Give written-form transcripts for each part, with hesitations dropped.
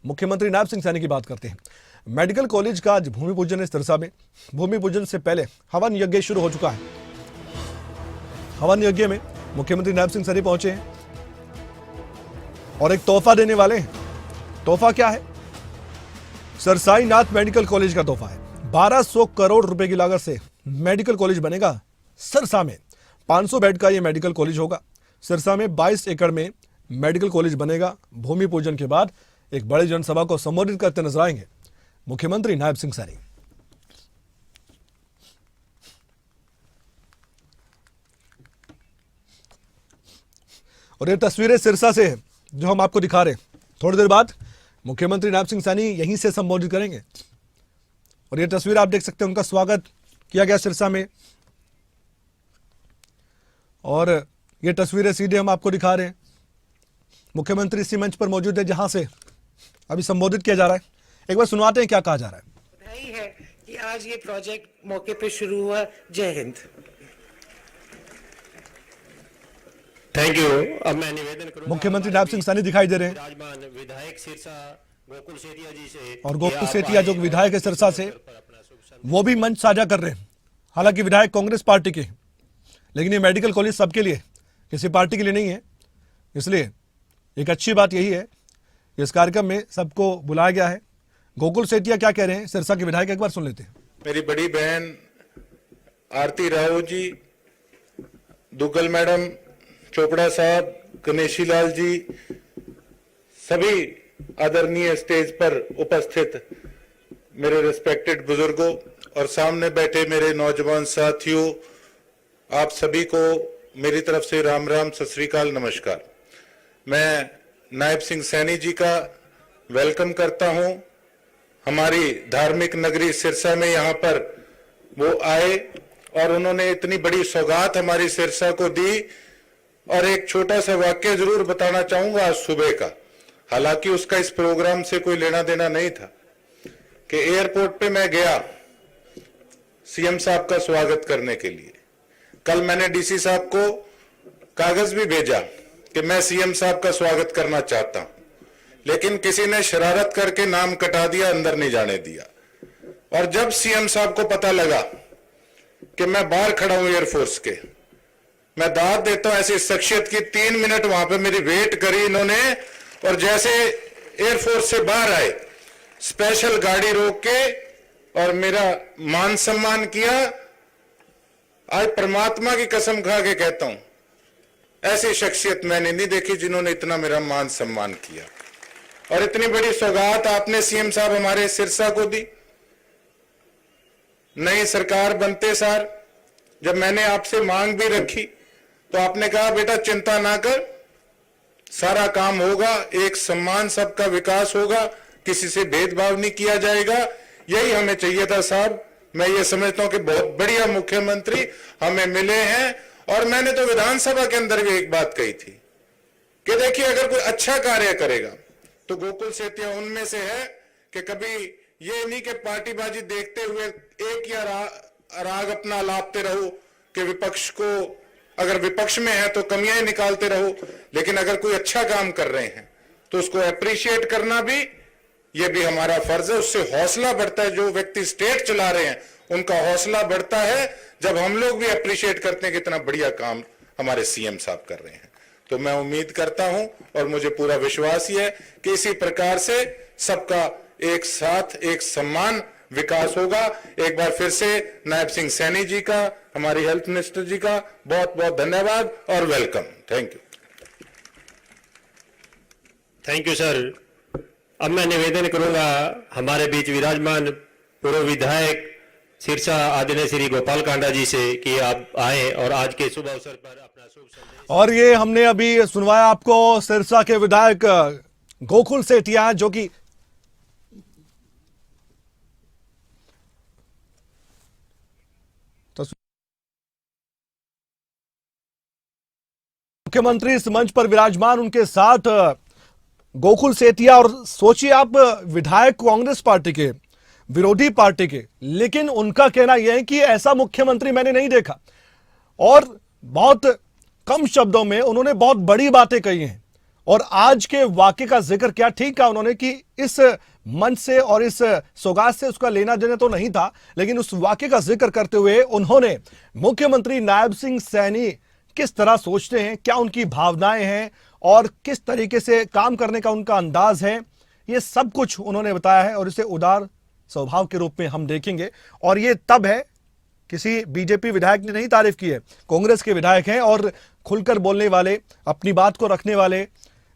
मुख्यमंत्री नायब सिंह सैनी की बात करते हैं। मेडिकल कॉलेज का आज भूमि पूजन है सिरसा में। भूमि पूजन से पहले हवन यज्ञ शुरू हो चुका है। हवन यज्ञ में मुख्यमंत्री नायब सिंह सैनी पहुंचे हैं और एक तोहफा देने वाले हैं। तोहफा क्या है? सरसाई नाथ मेडिकल कॉलेज का तोहफा है। 1200 करोड़ रुपए की लागत से मेडिकल कॉलेज बनेगा सिरसा में। 500 बेड का यह मेडिकल कॉलेज होगा। सिरसा में 22 एकड़ में मेडिकल कॉलेज बनेगा। भूमि पूजन के बाद एक बड़ी जनसभा को संबोधित करते नजर आएंगे मुख्यमंत्री नायब सिंह सैनी। और ये तस्वीरें सिरसा से है जो हम आपको दिखा रहे हैं। थोड़ी देर बाद मुख्यमंत्री नायब सिंह सैनी यहीं से संबोधित करेंगे। और ये तस्वीर आप देख सकते हैं, उनका स्वागत किया गया सिरसा में। और ये तस्वीरें सीधे हम आपको दिखा रहे हैं। मुख्यमंत्री इसी मंच पर मौजूद है जहां से अभी संबोधित किया जा रहा है। एक बार सुनवाते हैं क्या कहा जा रहा है। बधाई है कि आज ये प्रोजेक्ट मौके पे शुरू हुआ। जय हिंद। Thank you. अब मैं निवेदन करूंगा मुख्यमंत्री नायब सिंह सैनी दिखाई दे रहे हैं विराजमान विधायक सिरसा गोकुल सेठिया जी से। और गोकुल सेठिया जो विधायक है सिरसा से, वो भी मंच साझा कर रहे हैं। हालांकि विधायक कांग्रेस पार्टी के, लेकिन ये मेडिकल कॉलेज सबके लिए, किसी पार्टी के लिए नहीं है। इसलिए एक अच्छी बात यही है कि इस कार्यक्रम में सबको बुलाया गया है। गोकुल सेठिया क्या कह रहे हैं सिरसा के विधायक, एक बार सुन लेते हैं। मेरी बड़ी बहन आरती राव जी, दुग्गल मैडम, चोपड़ा साहब, गणेशी लाल जी, सभी आदरणीय स्टेज पर उपस्थित मेरे रिस्पेक्टेड बुजुर्गों और सामने बैठे मेरे नौजवान साथियों, आप सभी को मेरी तरफ से राम राम, सत श्री अकाल, नमस्कार। मैं नायब सिंह सैनी जी का वेलकम करता हूं। हमारी धार्मिक नगरी सिरसा में यहाँ पर वो आए और उन्होंने इतनी बड़ी सौगात हमारी सिरसा को दी। और एक छोटा सा वाक्य जरूर बताना चाहूंगा आज सुबह का, हालांकि उसका इस प्रोग्राम से कोई लेना देना नहीं था, कि एयरपोर्ट पे मैं गया सीएम साहब का स्वागत करने के लिए। कल मैंने डीसी साहब को कागज भी भेजा कि मैं सीएम साहब का स्वागत करना चाहता हूं, लेकिन किसी ने शरारत करके नाम कटा दिया, अंदर नहीं जाने दिया। और जब सीएम साहब को पता लगा कि मैं बाहर खड़ा हूं एयरफोर्स के, मैं दाद देता हूं ऐसी शख्सियत की, 3 मिनट वहां पे मेरी वेट करी इन्होंने। और जैसे एयरफोर्स से बाहर आए, स्पेशल गाड़ी रोक के और मेरा मान सम्मान किया। आज परमात्मा की कसम खा के कहता हूं, ऐसी शख्सियत मैंने नहीं देखी जिन्होंने इतना मेरा मान सम्मान किया। और इतनी बड़ी सौगात आपने सीएम साहब हमारे सिरसा को दी। नई सरकार बनते सार जब मैंने आपसे मांग भी रखी तो आपने कहा बेटा चिंता ना कर, सारा काम होगा, एक सम्मान, सबका विकास होगा, किसी से भेदभाव नहीं किया जाएगा। यही हमें चाहिए था साहब। मैं ये समझता हूं कि बहुत बढ़िया मुख्यमंत्री हमें मिले हैं। और मैंने तो विधानसभा के अंदर भी एक बात कही थी कि देखिए, अगर कोई अच्छा कार्य करेगा तो गोकुल सेठिया उनमें से है कि कभी ये नहीं कि पार्टीबाजी देखते हुए एक या राग अपना लापते रहो कि विपक्ष को, अगर विपक्ष में है तो कमियां निकालते रहो, लेकिन अगर कोई अच्छा काम कर रहे हैं तो उसको अप्रिशिएट करना भी, ये भी हमारा फर्ज है। उससे हौसला बढ़ता है। जो व्यक्ति स्टेट चला रहे हैं उनका हौसला बढ़ता है जब हम लोग भी अप्रिशिएट करते हैं कि इतना बढ़िया काम हमारे सीएम साहब कर रहे हैं। तो मैं उम्मीद करता हूं और मुझे पूरा विश्वास ही है कि इसी प्रकार से सबका एक साथ एक सम्मान विकास होगा। एक बार फिर से नायब सिंह सैनी जी का, हमारी हेल्थ मिनिस्टर जी का बहुत बहुत धन्यवाद और welcome. Thank you. Thank you sir. अब मैं निवेदन करूंगा हमारे बीच विराजमान पूर्व विधायक सिरसा आदरणीय श्री गोपाल कांडा जी से कि आप आए और आज के शुभ अवसर पर अपना शुभ संदेश। और ये हमने अभी सुनवाया आपको सिरसा के विधायक गोकुल सेठिया, जो कि मुख्यमंत्री इस मंच पर विराजमान, उनके साथ गोकुल सेठिया। और सोचिए आप, विधायक कांग्रेस पार्टी के, विरोधी पार्टी के, लेकिन उनका कहना यह है कि ऐसा मुख्यमंत्री मैंने नहीं देखा। और बहुत कम शब्दों में उन्होंने बहुत बड़ी बातें कही हैं। और आज के वाकये का जिक्र किया। ठीक कहा उन्होंने कि इस मंच से और इस सौगात से उसका लेना देना तो नहीं था, लेकिन उस वाकये का जिक्र करते हुए उन्होंने मुख्यमंत्री नायब सिंह सैनी किस तरह सोचते हैं, क्या उनकी भावनाएं हैं और किस तरीके से काम करने का उनका अंदाज है, ये सब कुछ उन्होंने बताया है। और इसे उदार स्वभाव के रूप में हम देखेंगे। और ये तब है, किसी बीजेपी विधायक ने नहीं तारीफ की है, कांग्रेस के विधायक हैं और खुलकर बोलने वाले, अपनी बात को रखने वाले,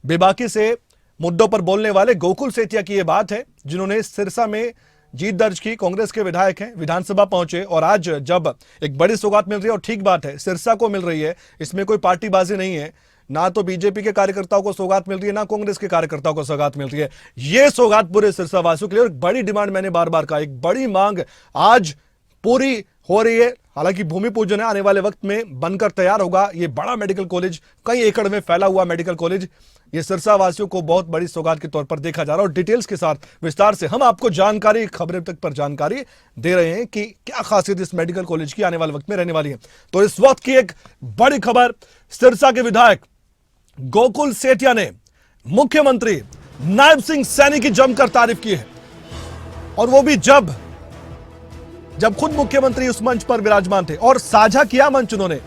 बेबाकी से मुद्दों पर बोलने वाले गोकुल सेतिया की यह बात है, जिन्होंने सिरसा में जीत दर्ज की। कांग्रेस के विधायक हैं, विधानसभा पहुंचे और आज जब एक बड़ी सौगात मिल रही है, और ठीक बात है, सिरसा को मिल रही है, इसमें कोई पार्टीबाजी नहीं है, ना तो बीजेपी के कार्यकर्ताओं को सौगात मिल रही है, ना कांग्रेस के कार्यकर्ताओं को सौगात मिल रही है। यह सौगात पूरे सिरसा वासियों के लिए एक बड़ी डिमांड, मैंने बार बार कहा, एक बड़ी मांग आज पूरी हो रही है। हालांकि भूमि पूजन है, आने वाले वक्त में बनकर तैयार होगा ये बड़ा मेडिकल कॉलेज, कई एकड़ में फैला हुआ मेडिकल कॉलेज। ये सिरसा वासियों को बहुत बड़ी सौगात के तौर पर देखा जा रहा है। और डिटेल्स के साथ विस्तार से हम आपको जानकारी, खबरें तक पर जानकारी दे रहे हैं कि क्या खासियत इस मेडिकल कॉलेज की आने वाले वक्त में रहने वाली है। तो इस वक्त की एक बड़ी खबर, सिरसा के विधायक गोकुल सेतिया ने मुख्यमंत्री नायब सिंह सैनी की जमकर तारीफ की है, और वो भी जब खुद मुख्यमंत्री उस मंच पर विराजमान थे, और साझा किया मंच उन्होंने।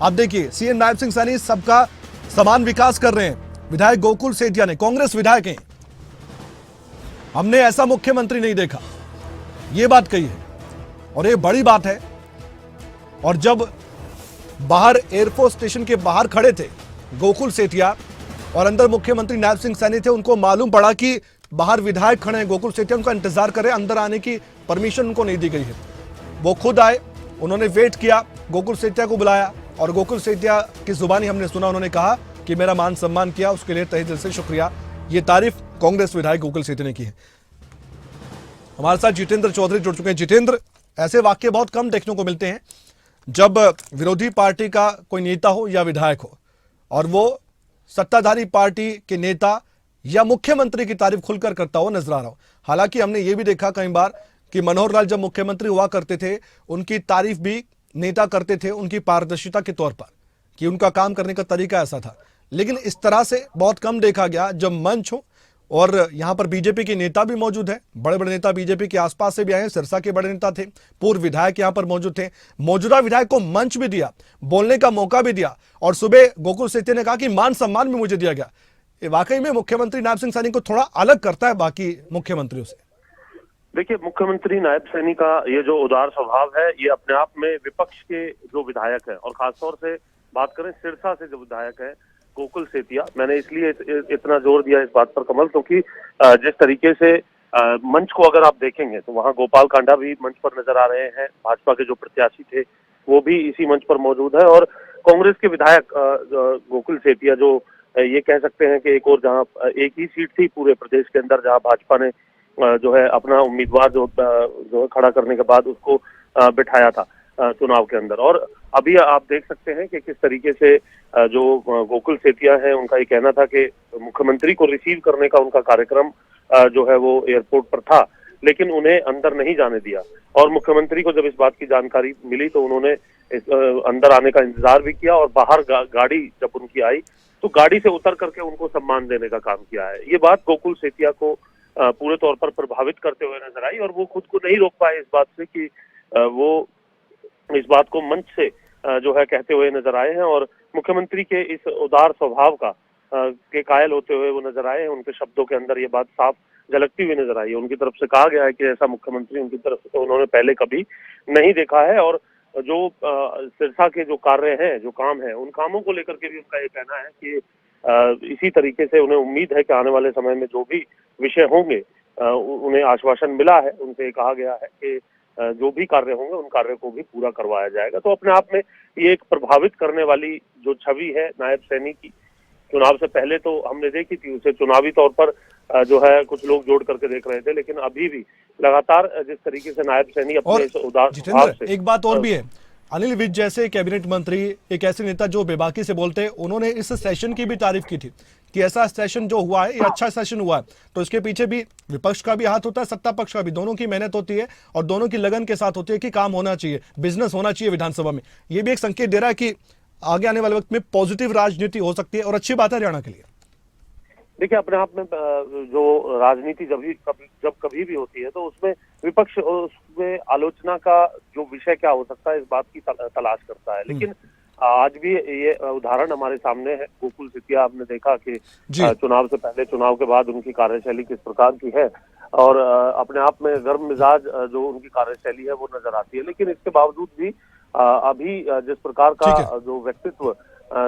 आप देखिए, सीएम नायब सिंह सैनी सबका समान विकास कर रहे हैं। विधायक गोकुल सेतिया ने, कांग्रेस विधायक हैं, हमने ऐसा मुख्यमंत्री नहीं देखा, यह बात कही है, और यह बड़ी बात है। और जब बाहर एयरफोर्स स्टेशन के बाहर खड़े थे गोकुल सेतिया और अंदर मुख्यमंत्री नायब सिंह सैनी थे, उनको मालूम पड़ा कि बाहर विधायक खड़े हैं, गोकुल सेतिया उनका इंतजार कर रहे हैं, अंदर आने की परमिशन उनको नहीं दी गई है। वो खुद आए, उन्होंने वेट किया, गोकुल सेतिया को बुलाया, और गोकुल सेतिया की जुबानी हमने सुना, उन्होंने कहा कि मेरा मान सम्मान किया, उसके लिए तहे दिल से शुक्रिया। ये तारीफ कांग्रेस विधायक गोकुल सेतिया ने की है। हमारे साथ जितेंद्र चौधरी जुड़ चुके हैं। जितेंद्र, ऐसे वाक्य बहुत कम देखने को मिलते हैं जब विरोधी पार्टी का कोई नेता हो या विधायक हो, और वो सत्ताधारी पार्टी के नेता या मुख्यमंत्री की तारीफ खुलकर करता हुआ नजर आ रहा हो। हालांकि हमने ये भी देखा कई बार कि मनोहर लाल जब मुख्यमंत्री हुआ करते थे, उनकी तारीफ भी नेता करते थे उनकी पारदर्शिता के तौर पर, कि उनका काम करने का तरीका ऐसा था। लेकिन इस तरह से बहुत कम देखा गया जब मंच हो, और यहां पर बीजेपी के नेता भी मौजूद है, बड़े बड़े नेता बीजेपी के आसपास से भी आए हैं, सिरसा के बड़े नेता थे, पूर्व विधायक यहां पर मौजूद थे, मौजूदा विधायक को मंच भी दिया, बोलने का मौका भी दिया, और सुबह गोकुल सेतिया ने कहा कि मान सम्मान भी मुझे दिया गया। ये वाकई में मुख्यमंत्री नायब सिंह सैनी को थोड़ा अलग करता है बाकी मुख्यमंत्रियों से। देखिए, मुख्यमंत्री नायब सैनी का ये जो उदार स्वभाव है, ये अपने आप में विपक्ष के जो विधायक हैं, और खासतौर से बात करें सिरसा से जो विधायक है गोकुल सेतिया, मैंने इसलिए इतना जोर दिया इस बात पर कमल, क्योंकि जिस तरीके से मंच को अगर आप देखेंगे तो वहाँ गोपाल कांडा भी मंच पर नजर आ रहे हैं, भाजपा के जो प्रत्याशी थे वो भी इसी मंच पर मौजूद है, और कांग्रेस के विधायक गोकुल सेतिया, जो ये कह सकते हैं कि एक और जहाँ एक ही सीट थी पूरे प्रदेश के अंदर जहाँ भाजपा ने जो है अपना उम्मीदवार जो है खड़ा करने के बाद उसको बिठाया था चुनाव के अंदर। और अभी आप देख सकते हैं कि किस तरीके से जो गोकुल सेतिया है, उनका ये कहना था कि मुख्यमंत्री को रिसीव करने का उनका कार्यक्रम जो है वो एयरपोर्ट पर था, लेकिन उन्हें अंदर नहीं जाने दिया। और मुख्यमंत्री को जब इस बात की जानकारी मिली तो उन्होंने अंदर आने का इंतजार भी किया, और बाहर गाड़ी जब उनकी आई तो गाड़ी से उतर करके उनको सम्मान देने का काम किया है। ये बात गोकुल सेतिया को पूरे तौर पर प्रभावित करते हुए नजर आई, और वो खुद को नहीं रोक पाए इस बात से कि वो इस बात को मंच से जो है कहते हुए नजर आए हैं, और मुख्यमंत्री के इस उदार स्वभाव का के कायल होते हुए वो नजर आए हैं। उनके शब्दों के अंदर ये बात साफ झलकती हुई नजर आई है। उनकी तरफ से कहा गया है कि ऐसा मुख्यमंत्री उनकी तरफ से तो उन्होंने पहले कभी नहीं देखा है, और जो सिरसा के जो कार्य हैं, जो काम है, उन कामों को लेकर के भी उनका ये कहना है कि इसी तरीके से उन्हें उम्मीद है कि आने वाले समय में जो भी विषय होंगे उन्हें आश्वासन मिला है, उनसे कहा गया है कि जो भी कार्य होंगे उन कार्यों को भी पूरा करवाया जाएगा। तो अपने आप में ये एक प्रभावित करने वाली जो छवि है नायब सैनी की, चुनाव से पहले तो हमने देखी थी, उसे चुनावी तौर पर जो है कुछ लोग जोड़ करके देख रहे थे, लेकिन अभी भी लगातार जिस तरीके से नायब सैनी अपने इस उदार स्वभाव से, एक बात और भी है, अनिल विज जैसे कैबिनेट मंत्री, एक ऐसे नेता जो बेबाकी से बोलते हैं, उन्होंने इस सेशन की भी तारीफ की थी कि ऐसा सेशन जो हुआ है ये अच्छा सेशन हुआ है। तो इसके पीछे भी विपक्ष का भी हाथ होता है, सत्ता पक्ष का भी, दोनों की मेहनत होती है और दोनों की लगन के साथ होती है कि काम होना चाहिए, बिजनेस होना चाहिए विधानसभा में। ये भी एक संकेत दे रहा है कि आगे आने वाले वक्त में पॉजिटिव राजनीति हो सकती है, और अच्छी बात है हरियाणा के लिए। देखिए, अपने आप में जो राजनीति जब कभी भी होती है तो उसमें विपक्ष उसमें आलोचना का जो विषय क्या हो सकता है इस बात की तलाश करता है। लेकिन आज भी ये उदाहरण हमारे सामने है। गोकुल सेतिया, आपने देखा कि चुनाव से पहले, चुनाव के बाद उनकी कार्यशैली किस प्रकार की है और अपने आप में गर्म मिजाज जो उनकी कार्यशैली है वो नजर आती है। लेकिन इसके बावजूद भी अभी जिस प्रकार का जो व्यक्तित्व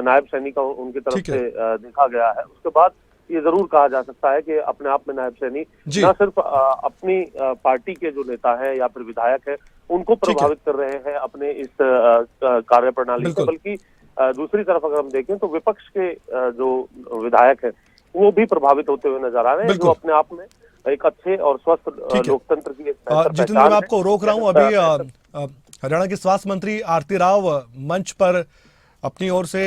नायब सैनी का उनकी तरफ से देखा गया है, उसके बाद ये जरूर कहा जा सकता है कि अपने आप में नायब सैनी न सिर्फ अपनी पार्टी के जो नेता है या फिर विधायक है उनको प्रभावित कर रहे हैं अपने इस कार्यप्रणाली से, बल्कि दूसरी तरफ अगर हम देखें तो विपक्ष के जो विधायक है वो भी प्रभावित होते हुए नजर आ रहे हैं, जो अपने आप में एक अच्छे और स्वस्थ लोकतंत्र की जितेंद्र, मैं आपको रोक रहा हूं। अभी हरियाणा के स्वास्थ्य मंत्री आरती राव मंच पर अपनी ओर से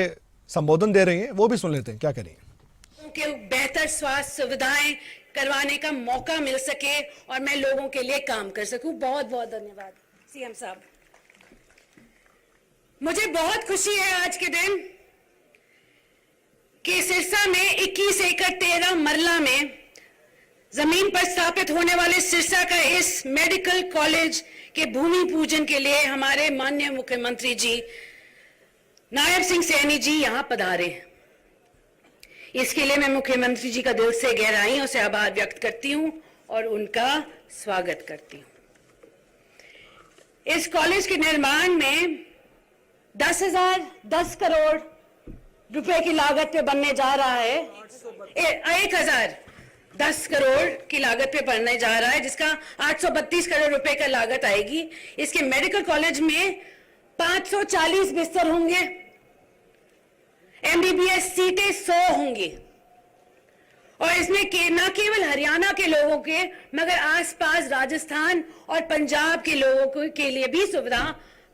संबोधन दे रही हैं, वो भी सुन लेते हैं, क्या कह रही हैं। कि बेहतर स्वास्थ्य सुविधाएं करवाने का मौका मिल सके और मैं लोगों के लिए काम कर सकूं। बहुत बहुत धन्यवाद सीएम साहब। मुझे बहुत खुशी है आज के दिन कि सिरसा में 21 एकड़ 13 मरला में जमीन पर स्थापित होने वाले सिरसा का इस मेडिकल कॉलेज के भूमि पूजन के लिए हमारे माननीय मुख्यमंत्री जी नायब सिंह सैनी जी यहां पधारे हैं। इसके लिए मैं मुख्यमंत्री जी का दिल से गहराइयों से आभार व्यक्त करती हूं और उनका स्वागत करती हूं। इस कॉलेज के निर्माण में 10 करोड़ रुपए की लागत पे बनने जा रहा है। 10 करोड़ की लागत पे बनने जा रहा है, जिसका 832 करोड़ रुपए का लागत आएगी। इसके मेडिकल कॉलेज में 540 बिस्तर होंगे, एमबीबीएस सीटें 100 होंगी और इसमें न केवल हरियाणा के लोगों के मगर आसपास राजस्थान और पंजाब के लोगों के लिए भी सुविधा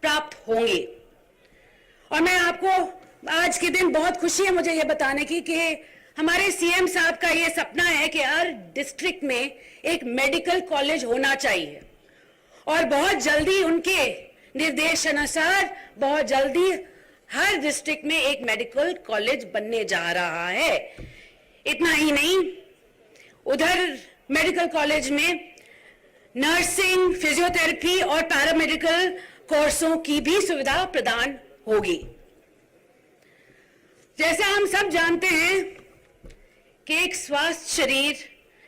प्राप्त होंगी। और मैं आपको आज के दिन बहुत खुशी है मुझे ये बताने की कि हमारे सीएम साहब का ये सपना है कि हर डिस्ट्रिक्ट में एक मेडिकल कॉलेज होना चाहिए और बहुत जल्दी उनके निर्देशानुसार बहुत जल्दी हर डिस्ट्रिक्ट में एक मेडिकल कॉलेज बनने जा रहा है। इतना ही नहीं, उधर मेडिकल कॉलेज में नर्सिंग, फिजियोथेरेपी और पैरामेडिकल कोर्सों की भी सुविधा प्रदान होगी। जैसे हम सब जानते हैं कि एक स्वस्थ शरीर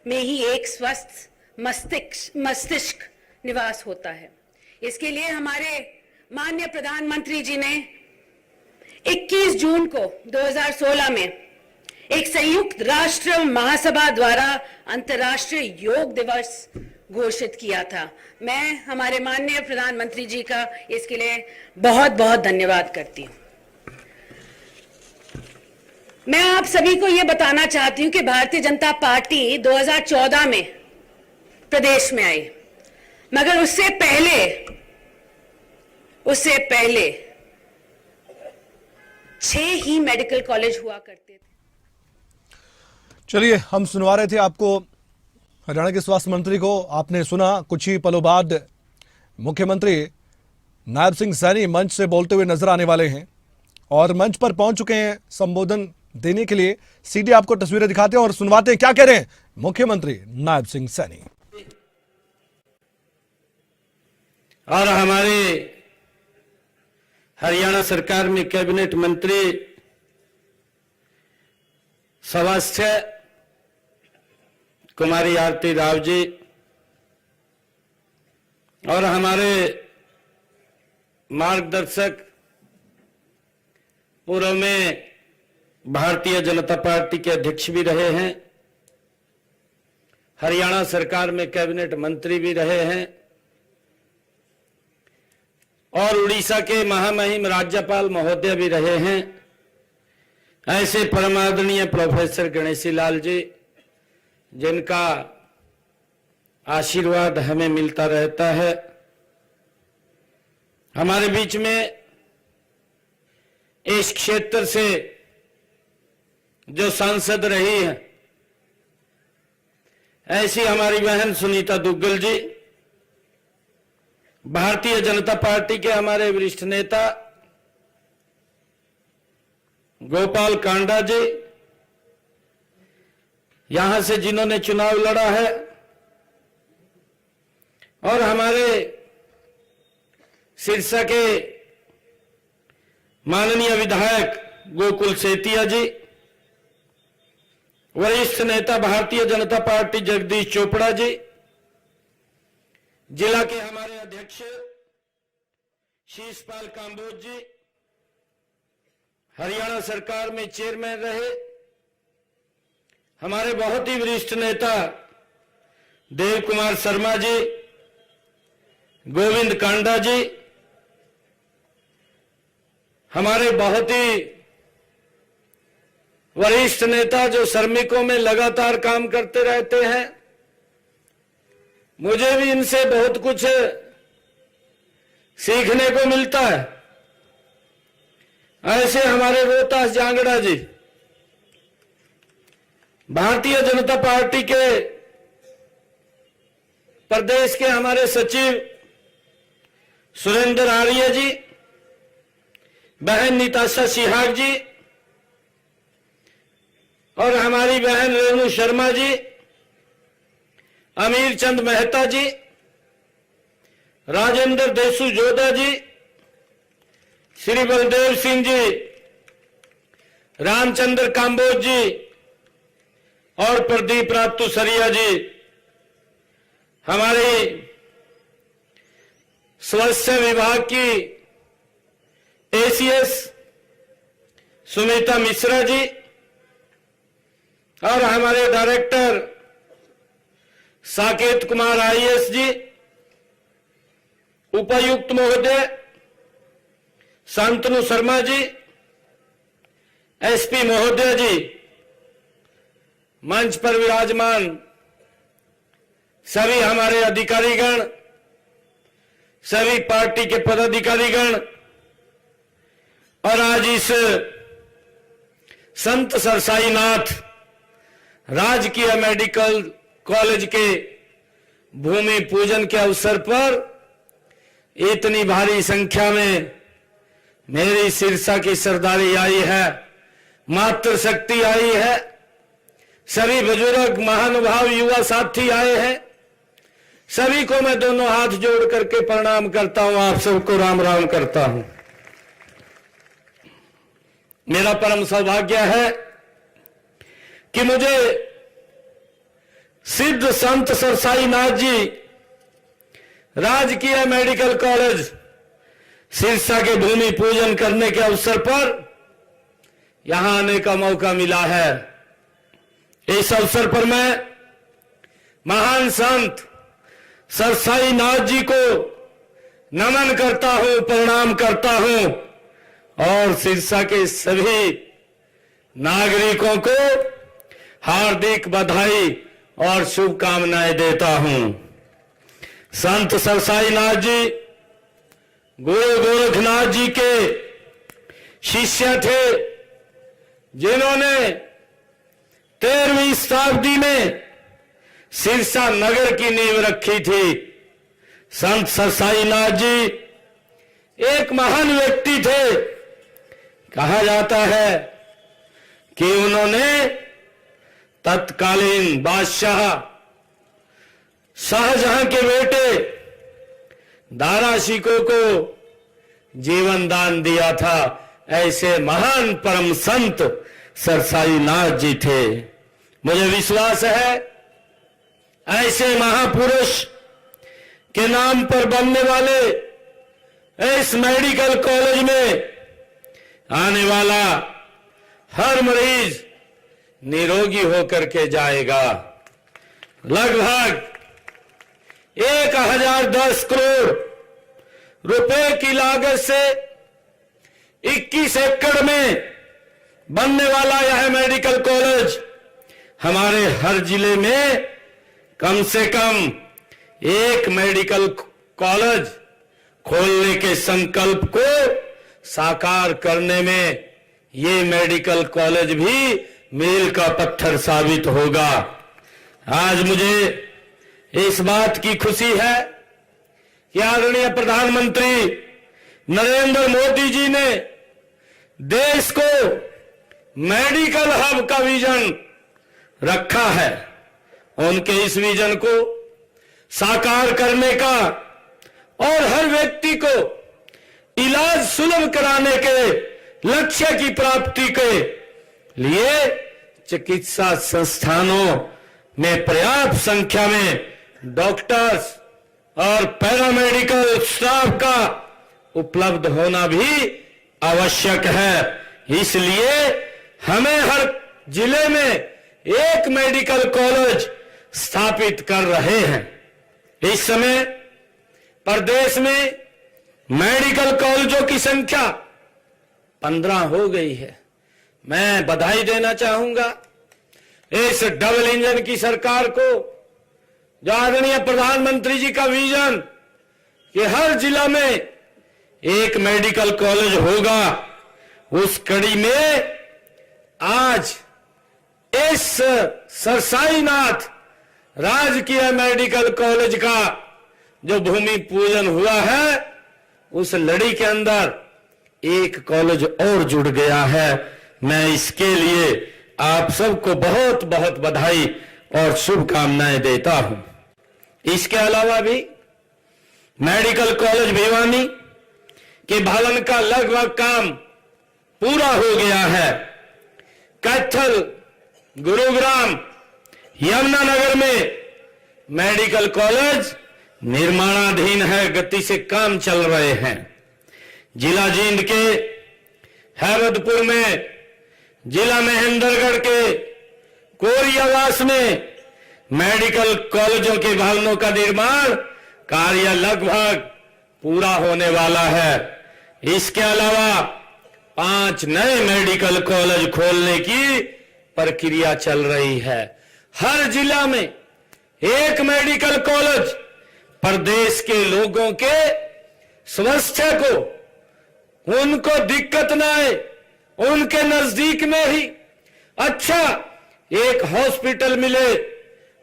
में ही एक स्वस्थ मस्तिष्क निवास होता है। इसके लिए हमारे माननीय प्रधानमंत्री जी ने 21 जून को 2016 में एक संयुक्त राष्ट्र महासभा द्वारा अंतर्राष्ट्रीय योग दिवस घोषित किया था। मैं हमारे माननीय प्रधानमंत्री जी का इसके लिए बहुत बहुत धन्यवाद करती हूं। मैं आप सभी को यह बताना चाहती हूं कि भारतीय जनता पार्टी 2014 में प्रदेश में आई, मगर उससे पहले 6 ही मेडिकल कॉलेज हुआ करते थे। चलिए, हम सुनवा रहे थे आपको हरियाणा के स्वास्थ्य मंत्री को। आपने सुना, कुछ ही पलों बाद मुख्यमंत्री नायब सिंह सैनी मंच से बोलते हुए नजर आने वाले हैं और मंच पर पहुंच चुके हैं संबोधन देने के लिए। सीधे आपको तस्वीरें दिखाते हैं और सुनवाते हैं क्या कह रहे हैं मुख्यमंत्री नायब सिंह सैनी। और हमारे हरियाणा सरकार में कैबिनेट मंत्री स्वास्थ्य कुमारी आरती राव जी और हमारे मार्गदर्शक पूर्व में भारतीय जनता पार्टी के अध्यक्ष भी रहे हैं, हरियाणा सरकार में कैबिनेट मंत्री भी रहे हैं और उड़ीसा के महामहिम राज्यपाल महोदय भी रहे हैं, ऐसे परमादरणीय प्रोफेसर गणेशी लाल जी, जिनका आशीर्वाद हमें मिलता रहता है। हमारे बीच में इस क्षेत्र से जो सांसद रही है, ऐसी हमारी बहन सुनीता दुग्गल जी, भारतीय जनता पार्टी के हमारे वरिष्ठ नेता गोपाल कांडा जी, यहां से जिन्होंने चुनाव लड़ा है, और हमारे सिरसा के माननीय विधायक गोकुल सेतिया जी, वरिष्ठ नेता भारतीय जनता पार्टी जगदीश चोपड़ा जी, जिला के हमारे अध्यक्ष शीशपाल कांबोज जी, हरियाणा सरकार में चेयरमैन रहे हमारे बहुत ही वरिष्ठ नेता देव कुमार शर्मा जी, गोविंद कांडा जी, हमारे बहुत ही वरिष्ठ नेता जो श्रमिकों में लगातार काम करते रहते हैं। मुझे भी इनसे बहुत कुछ सीखने को मिलता है। ऐसे हमारे रोहतास जांगड़ा जी, भारतीय जनता पार्टी के प्रदेश के हमारे सचिव सुरेंद्र आर्य जी, बहन निताशा सिहाग जी, और हमारी बहन रेणु शर्मा जी, अमीर चंद मेहता जी, राजेंद्र देसू जोधा जी, श्री बलदेव सिंह जी, रामचंद्र कांबोज जी और प्रदीप रातुसरिया जी, हमारे स्वास्थ्य विभाग की एसीएस सुमिता मिश्रा जी, और हमारे डायरेक्टर साकेत कुमार आईएएस जी, उपायुक्त महोदय शांतनु शर्मा जी, एसपी महोदय जी, मंच पर विराजमान सभी हमारे अधिकारीगण, सभी पार्टी के पदाधिकारीगण, और आज इस संत सरसाईनाथ राजकीय मेडिकल कॉलेज के भूमि पूजन के अवसर पर इतनी भारी संख्या में मेरी सिरसा की सरदारी आई है, मातृशक्ति आई है, सभी बुजुर्ग महानुभाव युवा साथी आए हैं। सभी को मैं दोनों हाथ जोड़ करके प्रणाम करता हूं, आप सबको राम राम करता हूं। मेरा परम सौभाग्य है कि मुझे सिद्ध संत सरसाईनाथ जी राजकीय मेडिकल कॉलेज सिरसा के भूमि पूजन करने के अवसर पर यहां आने का मौका मिला है। इस अवसर पर मैं महान संत सरसाईनाथ जी को नमन करता हूं, प्रणाम करता हूं, और सिरसा के सभी नागरिकों को हार्दिक बधाई और शुभकामनाएं देता हूं। संत सरसाईनाथ जी गुरु गोरखनाथ जी के शिष्य थे, जिन्होंने 13वीं शताब्दी में सिरसा नगर की नींव रखी थी। संत सरसाईनाथ जी एक महान व्यक्ति थे। कहा जाता है कि उन्होंने तत्कालीन बादशाह शाहजहां के बेटे दारा शिकोह को जीवन दान दिया था। ऐसे महान परम संत सरसाईनाथ जी थे। मुझे विश्वास है ऐसे महापुरुष के नाम पर बनने वाले इस मेडिकल कॉलेज में आने वाला हर मरीज निरोगी होकर के जाएगा। लगभग 1010 करोड़ रुपए की लागत से 21 एकड़ में बनने वाला यह मेडिकल कॉलेज हमारे हर जिले में कम से कम एक मेडिकल कॉलेज खोलने के संकल्प को साकार करने में ये मेडिकल कॉलेज भी मील का पत्थर साबित होगा। आज मुझे इस बात की खुशी है कि आदरणीय प्रधानमंत्री नरेंद्र मोदी जी ने देश को मेडिकल हब का विजन रखा है। उनके इस विजन को साकार करने का और हर व्यक्ति को इलाज सुलभ कराने के लक्ष्य की प्राप्ति के लिए चिकित्सा संस्थानों में पर्याप्त संख्या में डॉक्टर्स और पैरामेडिकल स्टाफ का उपलब्ध होना भी आवश्यक है। इसलिए हमें हर जिले में एक मेडिकल कॉलेज स्थापित कर रहे हैं। इस समय प्रदेश में मेडिकल कॉलेजों की संख्या 15 हो गई है। मैं बधाई देना चाहूंगा इस डबल इंजन की सरकार को, जो आदरणीय प्रधानमंत्री जी का विजन कि हर जिला में एक मेडिकल कॉलेज होगा, उस कड़ी में आज इस सरसाईनाथ राजकीय मेडिकल कॉलेज का जो भूमि पूजन हुआ है, उस लड़ी के अंदर एक कॉलेज और जुड़ गया है। मैं इसके लिए आप सबको बहुत बहुत बधाई और शुभकामनाएं देता हूं। इसके अलावा भी मेडिकल कॉलेज भिवानी के भवन का लगभग काम पूरा हो गया है। कैथल, गुरुग्राम, यमुनानगर में मेडिकल कॉलेज निर्माणाधीन है, गति से काम चल रहे हैं। जिला जींद के हैरतपुर में, जिला महेंद्रगढ़ के कोरियावास में मेडिकल कॉलेजों के भवनों का निर्माण कार्य लगभग पूरा होने वाला है। इसके अलावा 5 नए मेडिकल कॉलेज खोलने की प्रक्रिया चल रही है। हर जिला में एक मेडिकल कॉलेज प्रदेश के लोगों के स्वास्थ्य को, उनको दिक्कत ना आए, उनके नजदीक में ही अच्छा एक हॉस्पिटल मिले,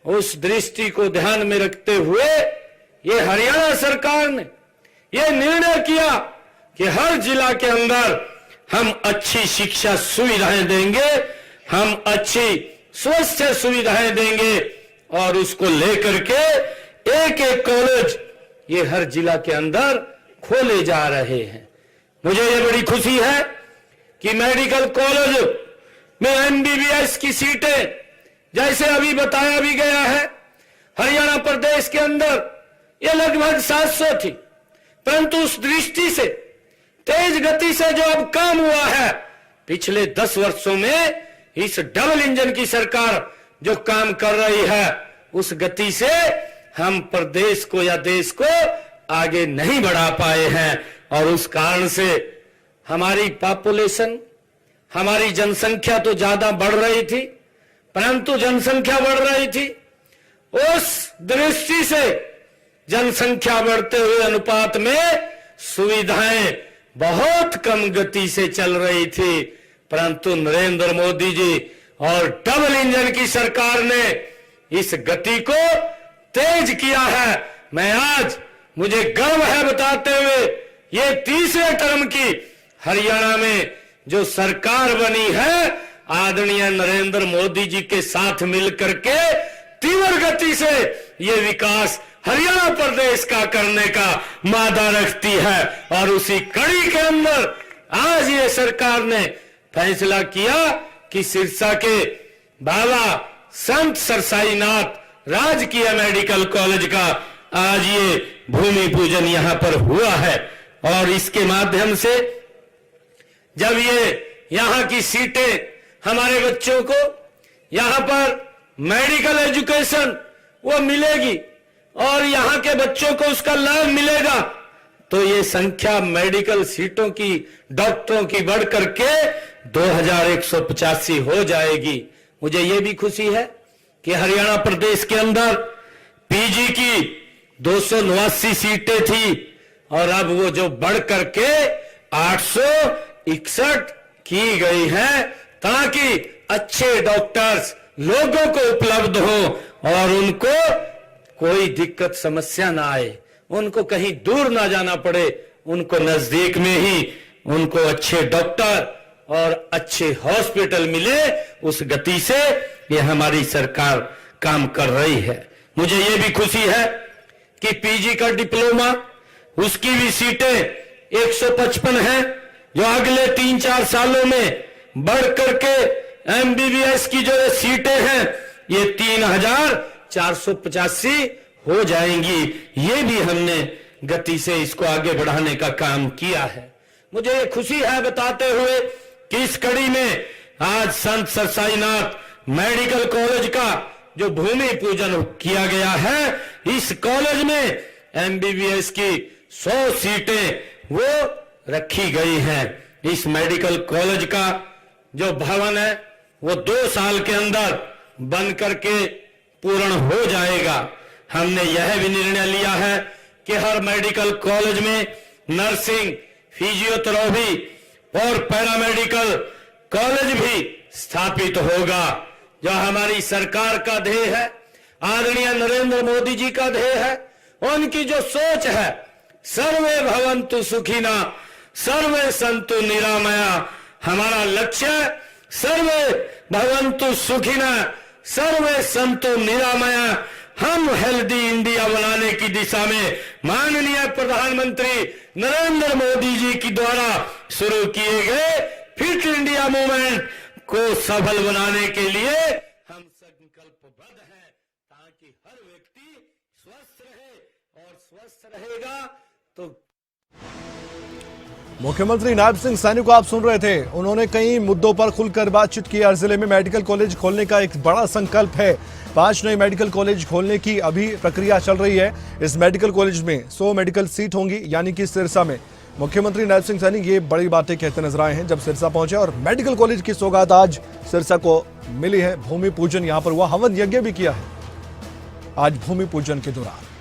उस दृष्टि को ध्यान में रखते हुए ये हरियाणा सरकार ने ये निर्णय किया कि हर जिला के अंदर हम अच्छी शिक्षा सुविधाएं देंगे, हम अच्छी स्वास्थ्य सुविधाएं देंगे और उसको लेकर के एक एक कॉलेज ये हर जिला के अंदर खोले जा रहे हैं। मुझे ये बड़ी खुशी है कि मेडिकल कॉलेज में एमबीबीएस की सीटें, जैसे अभी बताया भी गया है, हरियाणा प्रदेश के अंदर ये लगभग 700 थी, परंतु उस दृष्टि से तेज गति से जो अब काम हुआ है, पिछले 10 वर्षों में इस डबल इंजन की सरकार जो काम कर रही है, उस गति से हम प्रदेश को या देश को आगे नहीं बढ़ा पाए हैं। और उस कारण से हमारी पॉपुलेशन, हमारी जनसंख्या तो ज्यादा बढ़ रही थी, परंतु जनसंख्या बढ़ रही थी, उस दृष्टि से जनसंख्या बढ़ते हुए अनुपात में सुविधाएं बहुत कम गति से चल रही थी। परंतु नरेंद्र मोदी जी और डबल इंजन की सरकार ने इस गति को तेज किया है। मैं आज, मुझे गर्व है बताते हुए, ये तीसरे टर्म की हरियाणा में जो सरकार बनी है, आदरणीय नरेंद्र मोदी जी के साथ मिलकर के तीव्र गति से ये विकास हरियाणा प्रदेश का करने का मादा रखती है। और उसी कड़ी के अंदर आज ये सरकार ने फैसला किया कि सिरसा के बाबा संत सरसाईनाथ राजकीय मेडिकल कॉलेज का आज ये भूमि पूजन यहां पर हुआ है। और इसके माध्यम से जब ये यहां की सीटें हमारे बच्चों को यहां पर मेडिकल एजुकेशन वो मिलेगी और यहां के बच्चों को उसका लाभ मिलेगा, तो ये संख्या मेडिकल सीटों की, डॉक्टरों की बढ़ करके 2185 हो जाएगी। मुझे ये भी खुशी है कि हरियाणा प्रदेश के अंदर पीजी की 289 सीटें थी और अब वो जो बढ़ करके 861 की गई है, ताकि अच्छे डॉक्टर्स लोगों को उपलब्ध हो और उनको कोई दिक्कत समस्या ना आए, उनको कहीं दूर ना जाना पड़े, उनको नजदीक में ही उनको अच्छे डॉक्टर और अच्छे हॉस्पिटल मिले, उस गति से ये हमारी सरकार काम कर रही है। मुझे ये भी खुशी है कि पीजी का डिप्लोमा उसकी भी सीटें 155 हैं, जो अगले 3-4 सालों में बढ़ करके एमबीबीएस की जो सीटें हैं ये 3485 हो जाएंगी। ये भी हमने गति से इसको आगे बढ़ाने का काम किया है। मुझे ये खुशी है बताते हुए कि इस कड़ी में आज संत सरसाईनाथ मेडिकल कॉलेज का जो भूमि पूजन किया गया है, इस कॉलेज में एमबीबीएस की 100 सीटें वो रखी गई हैं। इस मेडिकल कॉलेज का जो भवन है वो 2 साल के अंदर बन करके पूर्ण हो जाएगा। हमने यह भी निर्णय लिया है कि हर मेडिकल कॉलेज में नर्सिंग, फिजियोथेरेपी और पैरामेडिकल कॉलेज भी स्थापित होगा। जो हमारी सरकार का ध्येय है, आदरणीय नरेंद्र मोदी जी का ध्येय है, उनकी जो सोच है, सर्वे भवन्तु सुखिना सर्वे सन्तु निरामया। हमारा लक्ष्य सर्वे भवन्तु सुखिना सर्वे सन्तु निरामया। हम हेल्दी इंडिया बनाने की दिशा में माननीय प्रधानमंत्री नरेंद्र मोदी जी की द्वारा शुरू किए गए फिट इंडिया मूवमेंट को सफल बनाने के लिए हम संकल्पबद्ध हैं, ताकि हर व्यक्ति स्वस्थ रहे और स्वस्थ रहेगा तो। मुख्यमंत्री नायब सिंह सैनी को आप सुन रहे थे। उन्होंने कई मुद्दों पर खुलकर बातचीत की। हर जिले में मेडिकल कॉलेज खोलने का एक बड़ा संकल्प है। 5 नए मेडिकल कॉलेज खोलने की अभी प्रक्रिया चल रही है। इस मेडिकल कॉलेज में 100 मेडिकल सीट होंगी, यानी कि सिरसा में। मुख्यमंत्री नायब सिंह सैनी ये बड़ी बातें कहते नजर आए हैं जब सिरसा पहुंचे, और मेडिकल कॉलेज की सौगात आज सिरसा को मिली है। भूमि पूजन यहां पर हुआ, हवन यज्ञ भी किया है आज भूमि पूजन के दौरान।